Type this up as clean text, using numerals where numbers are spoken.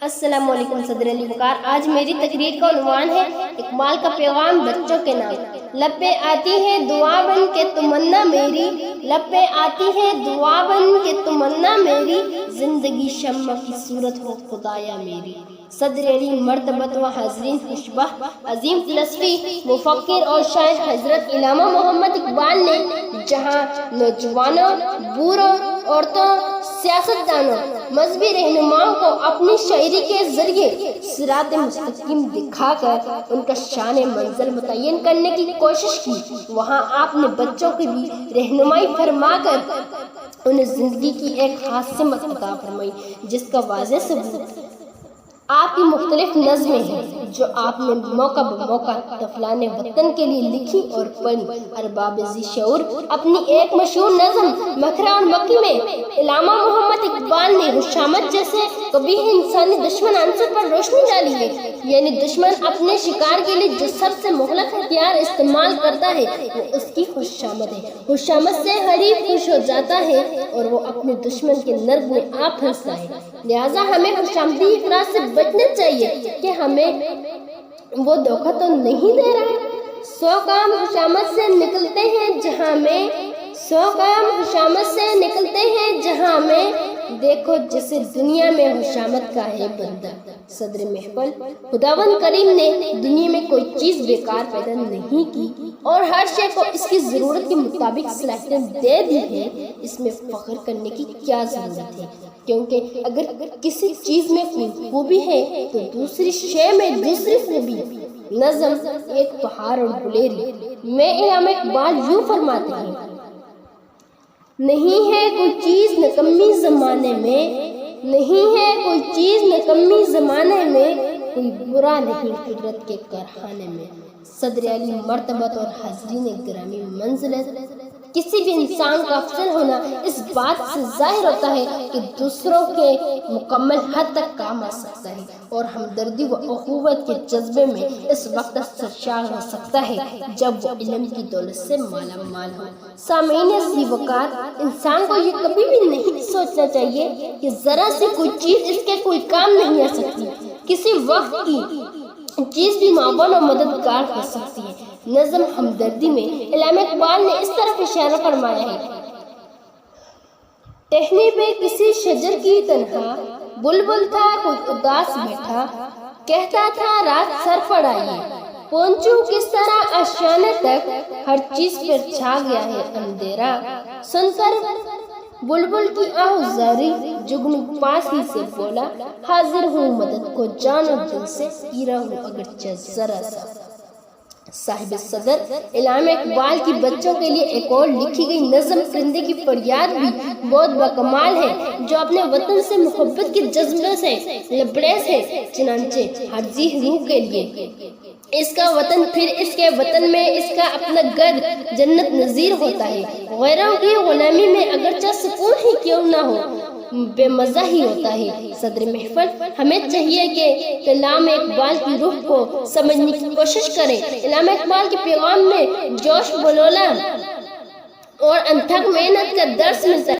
السلام علیکم صدر علی وقار۔ آج میری تقریر کا عنوان ہے اقبال کا پیغام بچوں کے نام۔ لب پہ آتی ہے دعا بن کے تمنا میری، لب پہ آتی ہے دعا بن کے تمنا میری، زندگی شمع کی صورت ہو خدایا میری۔ صدر علی مرتبت و حاضرین خوشبہ عظیم فلسفی مفکر اور شاعر حضرت علامہ محمد اقبال نے جہاں نوجوانوں، بوڑھوں، عورتوں، سیاستدانوں، مذہبی رہنماؤں کو اپنی شاعری کے ذریعے صراط مستقیم دکھا کر ان کا شان منزل متعین کرنے کی کوشش کی، وہاں آپ نے بچوں کی بھی رہنمائی فرما کر انہیں زندگی کی ایک خاص سمت عطا فرمائی، جس کا واضح ثبوت آپ کی مختلف نظمیں ہیں جو آپ نے موقع بموقع طفلان وطن کے لیے لکھی اور پڑھی۔ ارباب ذی شعور اپنی ایک مشہور نظم مکھرا اور مکی میں علامہ محمد اقبال نے حشامت جیسے قبیح انسانی دشمن عنصر پر روشنی ڈالی ہے، یعنی دشمن اپنے شکار کے لیے جو سب سے مہلک ہتھیار استعمال کرتا ہے وہ اس کی حشامت ہے۔ حشامت سے حریف خوش ہو جاتا ہے اور وہ اپنے دشمن کے نرد میں آ پھنستا ہے، لہٰذا ہمیں حشامتی افراد سے بچنا چاہیے کہ ہمیں وہ دھوکہ تو نہیں دے رہا۔ 100 کام حشامت سے نکلتے ہیں جہاں میں، 100 کام حشامت سے نکلتے ہیں جہاں میں، دیکھو جسے دنیا میں حشامت کا ہے بندہ۔ صدر محفل خداوند کریم نے دنیا میں کوئی چیز بیکار پیدا نہیں کی اور ہر شے کو اس کی ضرورت کے مطابق صلاحیتیں دے دی ہے، اس میں فخر کرنے کی کیا ضرورت ہے؟ کیونکہ اگر کسی چیز میں کوئی خوبی ہے تو دوسری شے میں دوسری خوبی۔ نظم ایک پہاڑ اور گلیری میں علامہ اقبال یوں فرماتے ہیں: نہیں ہے کوئی چیز نکمی زمانے میں، نہیں ہے کوئی چیز نکمی زمانے میں، کوئی برا نہیں قدرت کے کارخانے میں۔ صدر علی مرتبت اور حاضرین گرامی منزلت، کسی بھی انسان کا افضل ہونا اس بات سے ظاہر ہوتا ہے کہ دوسروں کے مکمل حد تک کام آ سکتا ہے اور ہمدردی و اخوت کے جذبے میں اس وقت سرشار ہو سکتا ہے جب وہ علم کی دولت سے مالا مال ہو۔ سامعین ذی وقار، انسان کو یہ کبھی بھی نہیں سوچنا چاہیے کہ ذرا سی کوئی چیز اس کے کوئی کام نہیں آ سکتی، کسی وقت کی چیز بھی معاون و مددگار ہو سکتی ہے۔ نظم ہمدردی میں علامہ اقبال نے اس طرف اشارہ فرمایا ہے: ٹہنی پہ کسی شجر کی تنہا، بلبل تھا کوئی اداس بیٹھا، کہتا تھا رات سر پڑائیے، پہنچوں کس طرح آشیانے تک، ہر چیز پر چھا گیا ہے اندھیرا، سن کر بلبل کی آہوزاری، جگنو پاس ہی سے بولا، حاضر ہوں مدد کو جان و دل سے، گرا ہوں اگرچہ ذرا سا۔ صاحب صدر علامہ اقبال کی بچوں کے لیے ایک اور لکھی گئی نظم پرندے کی فریاد بھی بہت باکمال ہے، جو اپنے وطن سے محبت کے جذبے سے لبریز ہے، چنانچہ ہر ذی روح کے لیے اس کا وطن، پھر اس کے وطن میں اس کا اپنا گھر جنت نظیر ہوتا ہے۔ غیروں کی غلامی میں اگرچہ سکون ہی کیوں نہ ہو، بے مزہ ہی ہوتا ہے۔ صدر محفل، ہمیں چاہیے کہ کلام اقبال کی روح کو سمجھنے کی کوشش کریں۔ علامہ اقبال کے پیغام میں جوش بلولا اور انتھک محنت کا درس ملتا ہے۔